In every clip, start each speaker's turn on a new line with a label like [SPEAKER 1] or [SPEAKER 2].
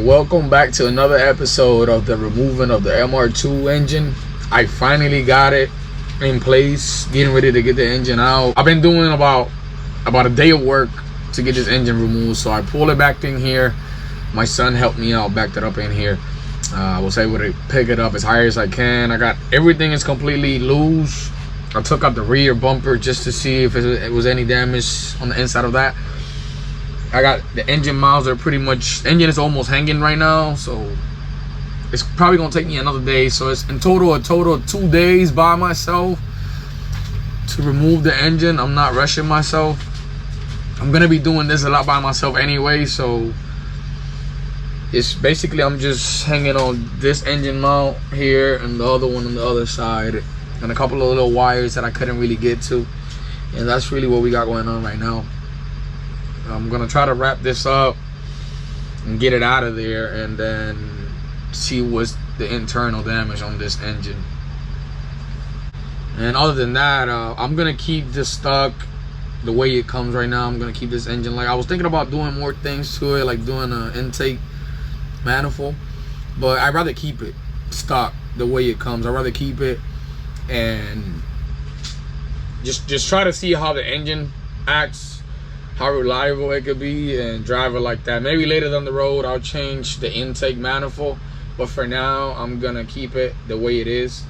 [SPEAKER 1] and welcome back to another episode of the removing of the mr2 engine. I finally got it in place, getting ready to get the engine out. I've been doing about a day of work to get this engine removed, so I pulled it back in here. My son helped me out, backed it up in here. I was able to pick it up as high as I can. I got everything is completely loose. I took out the rear bumper just to see if it was any damage on the inside of that. I got the engine miles are pretty much, engine is almost hanging right now, so it's probably gonna take me another day. So it's in total a total of 2 days by myself to remove the engine. I'm not rushing myself. I'm gonna be doing this a lot by myself anyway, so it's basically I'm just hanging on this engine mount here and the other one on the other side, and a couple of little wires that I couldn't really get to, and that's really what we got going on right now. I'm gonna try to wrap this up and get it out of there, and then see what's the internal damage on this engine. And other than that, I'm gonna keep this stuck the way it comes right now. I'm gonna keep this engine, like I was thinking about doing more things to it, like doing an intake manifold, but I'd rather keep it stuck the way it comes. I'd rather keep it and just try to see how the engine acts, how reliable it could be, and drive it like that. Maybe later down the road I'll change the intake manifold, but for now I'm gonna keep it the way it is.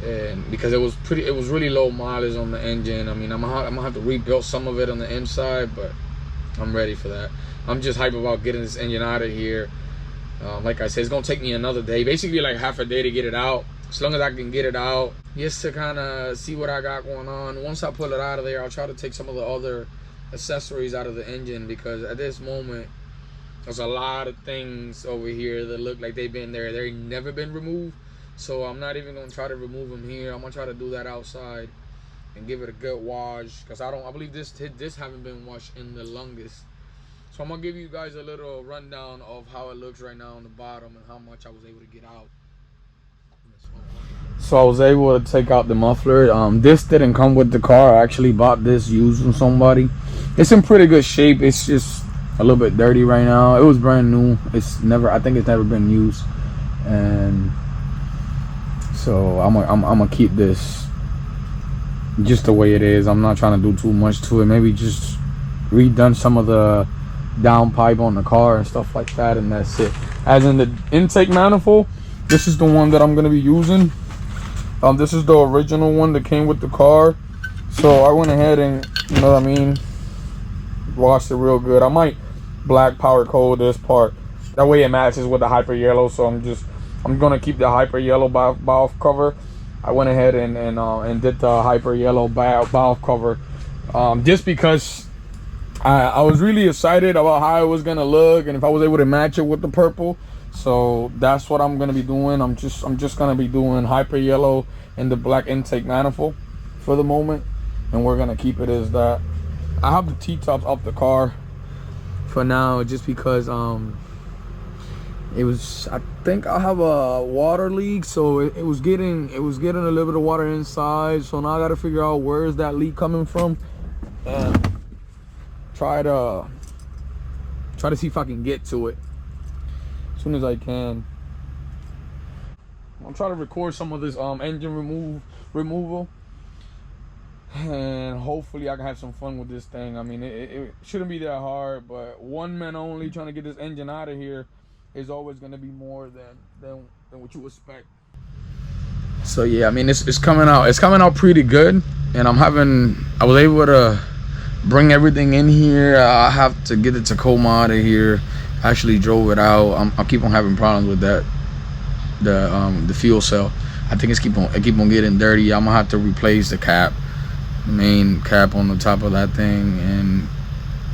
[SPEAKER 1] And because it was really low mileage on the engine. I mean, I'm gonna have to rebuild some of it on the inside, but I'm ready for that. I'm just hyped about getting this engine out of here. Like I said, it's gonna take me another day, basically like half a day to get it out. As long as I can get it out, just to kind of see what I got going on. Once I pull it out of there, I'll try to take some of the other accessories out of the engine, because at this moment there's a lot of things over here that look like they've been there. They've never been removed, so I'm not even gonna try to remove them here. I'm gonna try to do that outside and give it a good wash, because I believe this haven't been washed in the longest. So I'm gonna give you guys a little rundown of how it looks right now on the bottom and how much I was able to get out. So I was able to take out the muffler. This didn't come with the car. I actually bought this used from somebody. It's in pretty good shape. It's just a little bit dirty right now. It was brand new. I think it's never been used, and so I'm gonna keep this just the way it is. I'm not trying to do too much to it. Maybe just redone some of the downpipe on the car and stuff like that, and that's it. As in the intake manifold, this is the one that I'm gonna be using. This is the original one that came with the car, so I went ahead and, you know what I mean, washed it real good. I might black powder coat this part, that way it matches with the hyper yellow. So I'm gonna keep the hyper yellow valve cover. I went ahead and did the hyper yellow valve cover, just because I was really excited about how it was gonna look and if I was able to match it with the purple. So that's what I'm gonna be doing. I'm just gonna be doing hyper yellow and the black intake manifold for the moment, and we're gonna keep it as that. I have the T-tops off the car for now, just because I think I have a water leak, so it was getting a little bit of water inside. So now I gotta figure out where is that leak coming from, and try to see if I can get to it as soon as I can. I'll try to record some of this engine removal, and hopefully I can have some fun with this thing. I mean, it shouldn't be that hard, but one man only trying to get this engine out of here is always going to be more than what you expect. So yeah, I mean, it's coming out pretty good, and I was able to bring everything in here. I have to get the Tacoma out of here. I actually drove it out. I keep on having problems with that, the fuel cell. I think it keep on getting dirty. I'm gonna have to replace the main cap on the top of that thing, and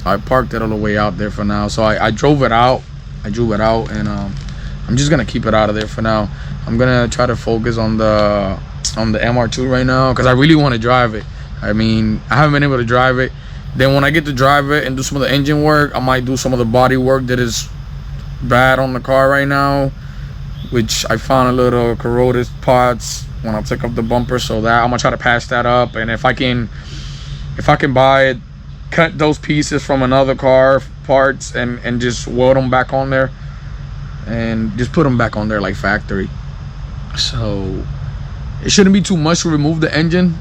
[SPEAKER 1] I parked it all the way out there for now. So I drove it out. And I'm just gonna keep it out of there for now. I'm gonna try to focus on the mr2 right now, because I really want to drive it. I mean, I haven't been able to drive it. Then when I get to drive it and do some of the engine work, I might do some of the body work that is bad on the car right now, which I found a little corroded parts when I took up the bumper. So that I'm gonna try to patch that up, and if I can buy it, cut those pieces from another car parts and just weld them back on there, and just put them back on there like factory. So it shouldn't be too much to remove the engine.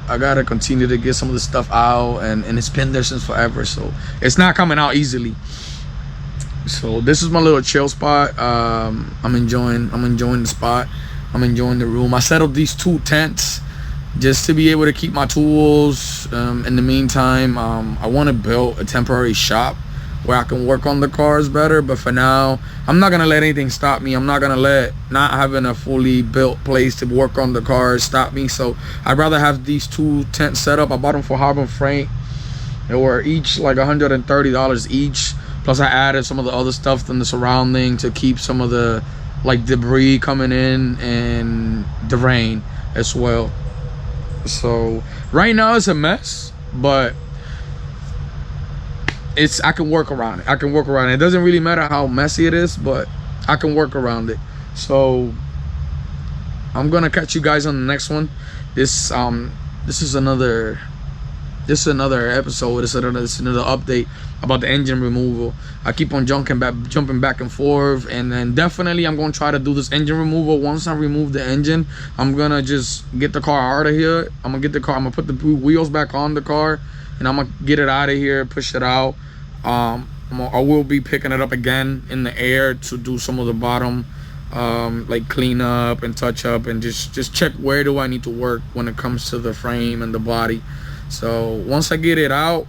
[SPEAKER 1] I gotta continue to get some of the stuff out, and it's been there since forever, so it's not coming out easily. So this is my little chill spot. I'm enjoying the spot. I'm enjoying the room. I set up these 2 tents just to be able to keep my tools. In the meantime, I want to build a temporary shop where I can work on the cars better. But for now, I'm not gonna let anything stop me. I'm not gonna let not having a fully built place to work on the cars stop me. So I'd rather have these 2 tents set up. I bought them for Harbor Freight. They were each like $130 each. Plus I added some of the other stuff in the surrounding to keep some of the like debris coming in and the rain as well. So right now it's a mess, but I can work around it. It doesn't really matter how messy it is, but I can work around it. So I'm gonna catch you guys on the next one. This is another episode. It's another update about the engine removal. I keep on jumping back and forth, and then definitely I'm gonna try to do this engine removal. Once I remove the engine, I'm gonna just get the car out of here. I'm gonna put the wheels back on the car, and I'm gonna get it out of here, push it out. I will be picking it up again in the air to do some of the bottom like clean up and touch up, and just check where do I need to work when it comes to the frame and the body. So once I get it out,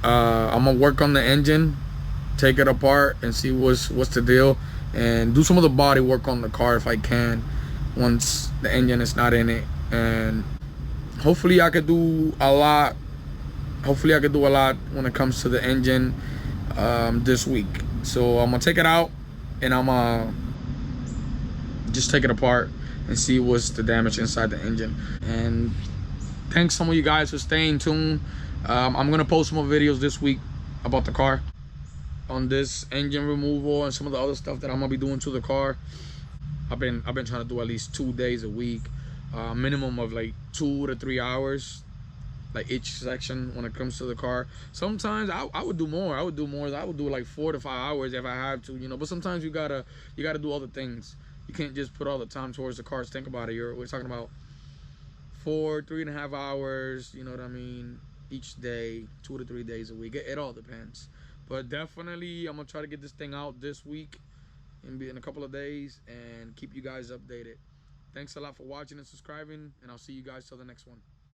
[SPEAKER 1] I'm gonna work on the engine, take it apart and see what's the deal, and do some of the body work on the car if I can once the engine is not in it. And hopefully I could do a lot when it comes to the engine this week. So I'm gonna take it out and I'm gonna just take it apart and see what's the damage inside the engine. And thanks some of you guys for staying tuned. I'm gonna post more videos this week about the car on this engine removal and some of the other stuff that I'm gonna be doing to the car. I've been trying to do at least 2 days a week, minimum of like 2 to 3 hours, like each section when it comes to the car. Sometimes I would do more. I would do like 4 to 5 hours if I have to, you know. But sometimes you gotta do other things. You can't just put all the time towards the cars. Think about it. We're talking about 3.5 hours, you know what I mean, each day, 2 to 3 days a week. It all depends. But definitely I'm gonna try to get this thing out this week in a couple of days and keep you guys updated. Thanks a lot for watching and subscribing, and I'll see you guys till the next one.